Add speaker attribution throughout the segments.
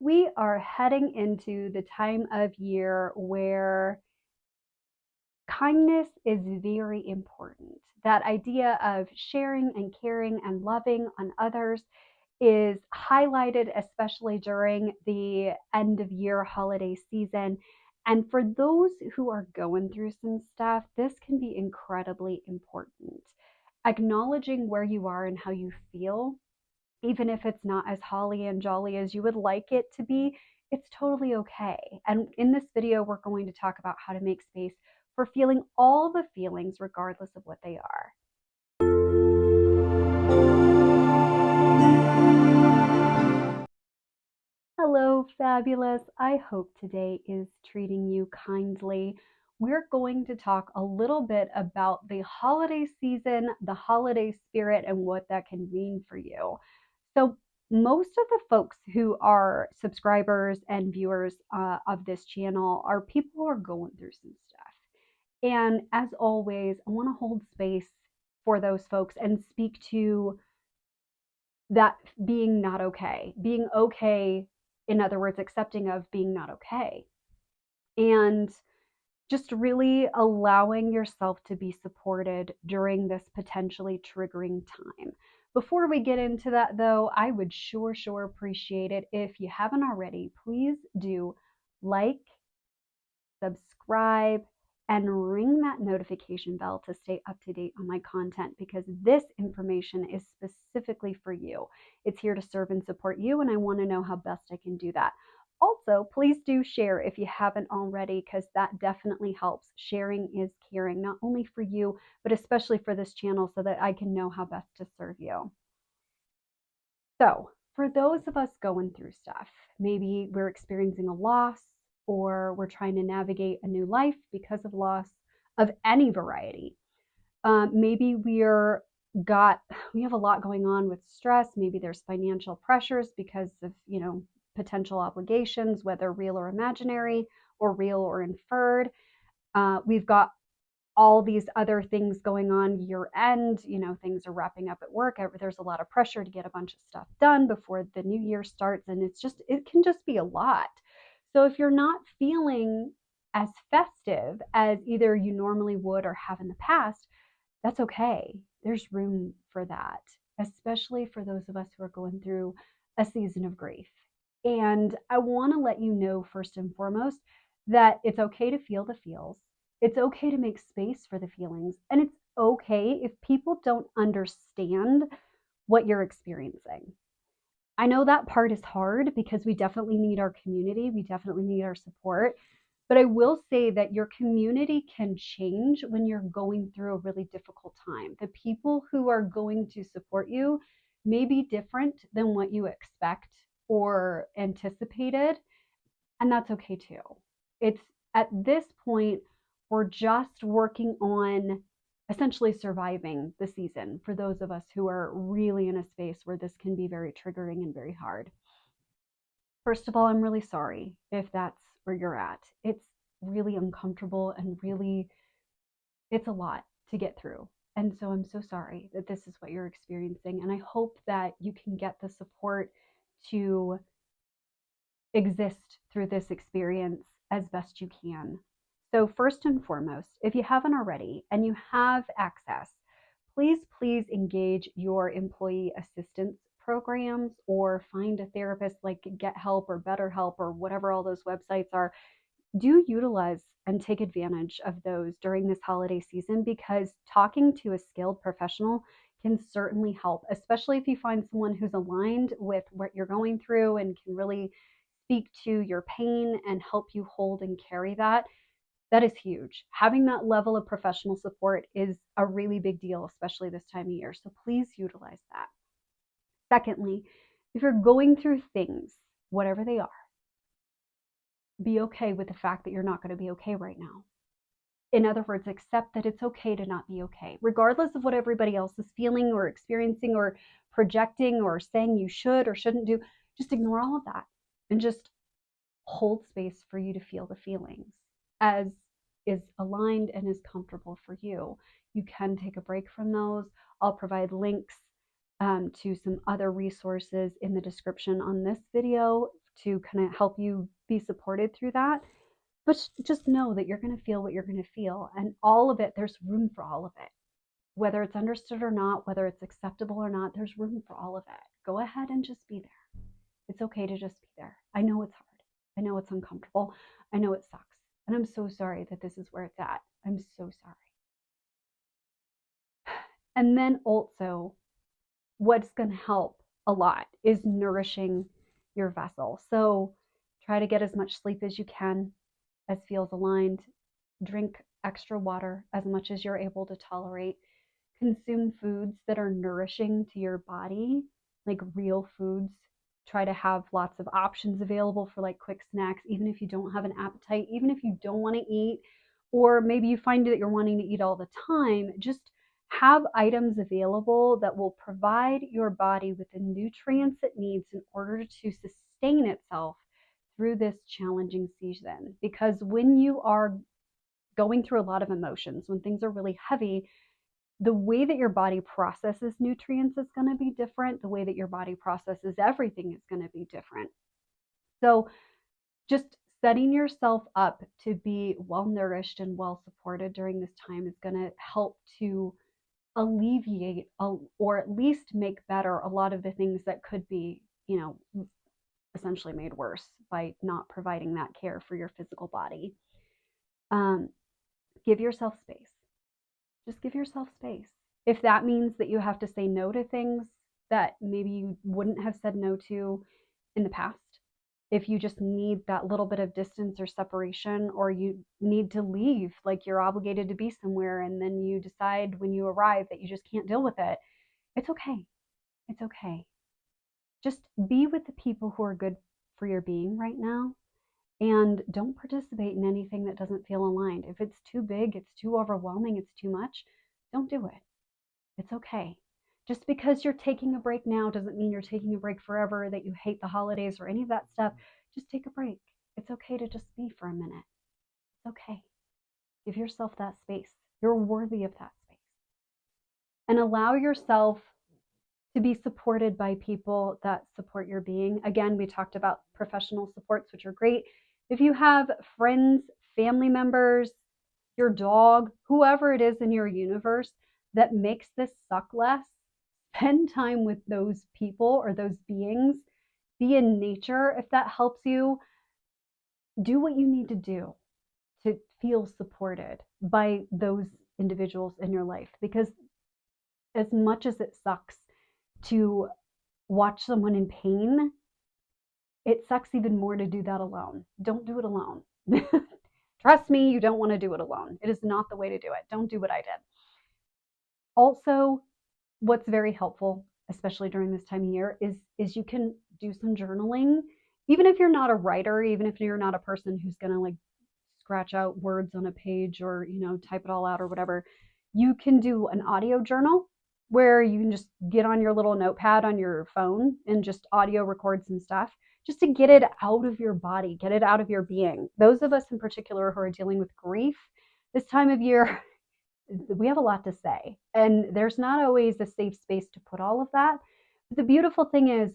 Speaker 1: we are heading into the time of year where kindness is very important. That idea of sharing and caring and loving on others is highlighted, especially during the end of year holiday season. And for those who are going through some stuff, this can be incredibly important. Acknowledging where you are and how you feel, even if it's not as holly and jolly as you would like it to be, it's totally okay. And in this video, we're going to talk about how to make space for feeling all the feelings, regardless of what they are. Hello, fabulous. I hope today is treating you kindly. We're going to talk a little bit about the holiday season, the holiday spirit, and what that can mean for you. So, most of the folks who are subscribers and viewers of this channel are people who are going through some stuff. And as always, I want to hold space for those folks and speak to that being not okay, being okay, in other words, accepting of being not okay. And just really allowing yourself to be supported during this potentially triggering time. Before we get into that, though, I would sure appreciate it if you haven't already. Please do like, subscribe, and ring that notification bell to stay up to date on my content, because this information is specifically for you. It's here to serve and support you, and I want to know how best I can do that. Also, please do share if you haven't already, because that definitely helps. Sharing is caring, not only for you, but especially for this channel, so that I can know how best to serve you. So, for those of us going through stuff, maybe we're experiencing a loss, or we're trying to navigate a new life because of loss of any variety. Maybe we have a lot going on with stress. Maybe there's financial pressures because of, potential obligations, whether real or imaginary, or real or inferred. We've got all these other things going on year end. Things are wrapping up at work. There's a lot of pressure to get a bunch of stuff done before the new year starts. And it can just be a lot. So if you're not feeling as festive as either you normally would or have in the past, that's okay. There's room for that, especially for those of us who are going through a season of grief. And I want to let you know, first and foremost, that it's okay to feel the feels. It's okay to make space for the feelings. And it's okay if people don't understand what you're experiencing. I know that part is hard because we definitely need our community. We definitely need our support. But I will say that your community can change when you're going through a really difficult time. The people who are going to support you may be different than what you expect or anticipated, and that's okay too. It's at this point, we're just working on essentially surviving the season for those of us who are really in a space where this can be very triggering and very hard. First of all, I'm really sorry if that's where you're at. It's really uncomfortable and it's a lot to get through. And so I'm so sorry that this is what you're experiencing. And I hope that you can get the support to exist through this experience as best you can. So first and foremost, if you haven't already and you have access, please engage your employee assistance programs, or find a therapist like Get Help or BetterHelp or whatever all those websites are. Do utilize and take advantage of those during this holiday season, because talking to a skilled professional can certainly help, especially if you find someone who's aligned with what you're going through and can really speak to your pain and help you hold and carry that. That is huge. Having that level of professional support is a really big deal, especially this time of year. So please utilize that. Secondly, if you're going through things, whatever they are, be okay with the fact that you're not going to be okay right now. In other words, accept that it's okay to not be okay, regardless of what everybody else is feeling or experiencing or projecting or saying you should or shouldn't do. Just ignore all of that and just hold space for you to feel the feelings as is aligned and is comfortable for you. You can take a break from those. I'll provide links to some other resources in the description on this video to kind of help you be supported through that. But just know that you're going to feel what you're going to feel. And all of it, there's room for all of it. Whether it's understood or not, whether it's acceptable or not, there's room for all of it. Go ahead and just be there. It's okay to just be there. I know it's hard. I know it's uncomfortable. I know it sucks. And I'm so sorry that this is where it's at. I'm so sorry. And then also, what's going to help a lot is nourishing your vessel. So try to get as much sleep as you can, as feels aligned. Drink extra water as much as you're able to tolerate. Consume foods that are nourishing to your body, like real foods. Try to have lots of options available for like quick snacks, even if you don't have an appetite, even if you don't want to eat, or maybe you find that you're wanting to eat all the time. Just have items available that will provide your body with the nutrients it needs in order to sustain itself through this challenging season. Because when you are going through a lot of emotions, when things are really heavy, the way that your body processes nutrients is going to be different. The way that your body processes everything is going to be different. So just setting yourself up to be well nourished and well supported during this time is going to help to alleviate or at least make better a lot of the things that could be, essentially made worse by not providing that care for your physical body. Give yourself space. Just give yourself space. If that means that you have to say no to things that maybe you wouldn't have said no to in the past, if you just need that little bit of distance or separation, or you need to leave, like you're obligated to be somewhere, and then you decide when you arrive that you just can't deal with it, it's okay. It's okay. Just be with the people who are good for your being right now. And don't participate in anything that doesn't feel aligned. If it's too big, it's too overwhelming, it's too much, don't do it. It's okay. Just because you're taking a break now doesn't mean you're taking a break forever, that you hate the holidays or any of that stuff. Just take a break. It's okay to just be for a minute. It's okay. Give yourself that space. You're worthy of that space. And allow yourself to be supported by people that support your being. Again, we talked about professional supports, which are great. If you have friends, family members, your dog, whoever it is in your universe that makes this suck less, spend time with those people or those beings. Be in nature if that helps you. Do what you need to do to feel supported by those individuals in your life, because as much as it sucks to watch someone in pain, it sucks even more to do that alone. Don't do it alone. Trust me, you don't want to do it alone. It is not the way to do it. Don't do what I did. Also, what's very helpful, especially during this time of year, is you can do some journaling. Even if you're not a writer, even if you're not a person who's going to like scratch out words on a page or, type it all out or whatever, you can do an audio journal where you can just get on your little notepad on your phone and just audio record some stuff just to get it out of your body, get it out of your being. Those of us in particular who are dealing with grief this time of year, we have a lot to say, and there's not always a safe space to put all of that. But the beautiful thing is,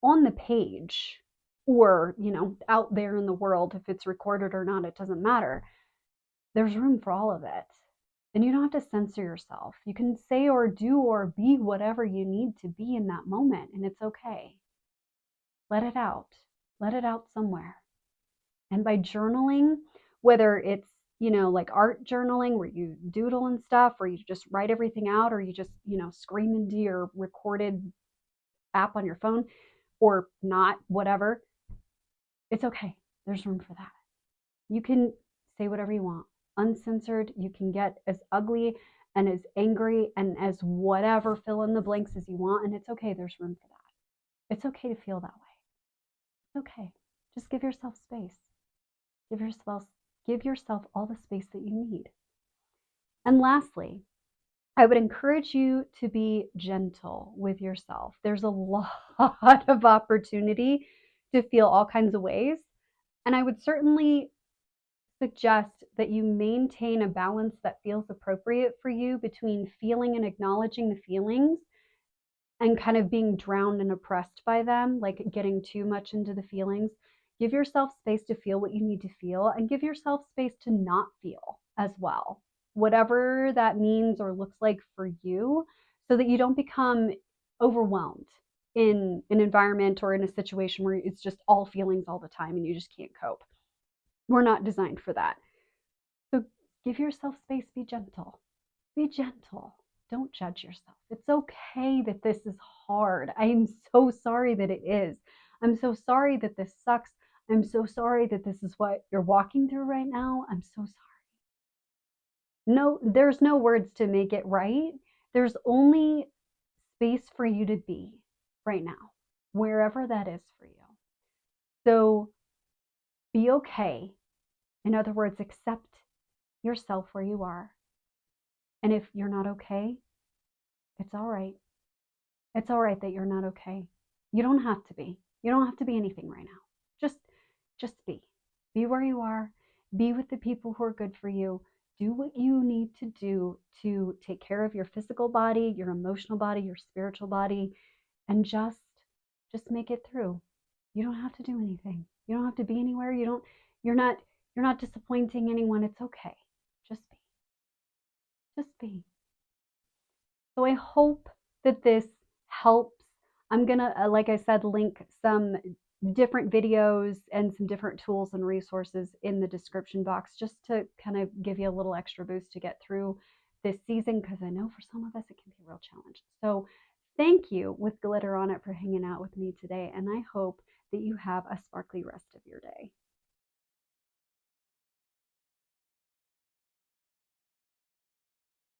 Speaker 1: on the page or, out there in the world, if it's recorded or not, it doesn't matter. There's room for all of it. And you don't have to censor yourself. You can say or do or be whatever you need to be in that moment, and it's okay. Let it out. Let it out somewhere. And by journaling, whether it's, like art journaling where you doodle and stuff, or you just write everything out, or you just, scream into your recorded app on your phone, or not, whatever, it's okay. There's room for that. You can say whatever you want, uncensored. You can get as ugly and as angry and as whatever fill in the blanks as you want, and it's okay. There's room for that. It's okay to feel that way. It's okay. Just give yourself space. Give yourself all the space that you need. And lastly, I would encourage you to be gentle with yourself. There's a lot of opportunity to feel all kinds of ways. And I would certainly suggest that you maintain a balance that feels appropriate for you between feeling and acknowledging the feelings and kind of being drowned and oppressed by them, like getting too much into the feelings. Give yourself space to feel what you need to feel, and give yourself space to not feel as well, whatever that means or looks like for you, so that you don't become overwhelmed in an environment or in a situation where it's just all feelings all the time and you just can't cope. We're not designed for that. So give yourself space, be gentle. Be gentle. Don't judge yourself. It's okay that this is hard. I am so sorry that it is. I'm so sorry that this sucks. I'm so sorry that this is what you're walking through right now. I'm so sorry. No, there's no words to make it right. There's only space for you to be right now, wherever that is for you. So be okay. In other words, accept yourself where you are. And if you're not okay, it's all right. It's all right that you're not okay. You don't have to be. You don't have to be anything right now. Just be. Be where you are. Be with the people who are good for you. Do what you need to do to take care of your physical body, your emotional body, your spiritual body, and just make it through. You don't have to do anything. You don't have to be anywhere. You're not disappointing anyone. It's okay. Just be. Just be. So I hope that this helps. I'm going to, like I said, link some different videos and some different tools and resources in the description box, just to kind of give you a little extra boost to get through this season, because I know for some of us it can be a real challenge. So thank you, with glitter on it, for hanging out with me today, and I hope that you have a sparkly rest of your day.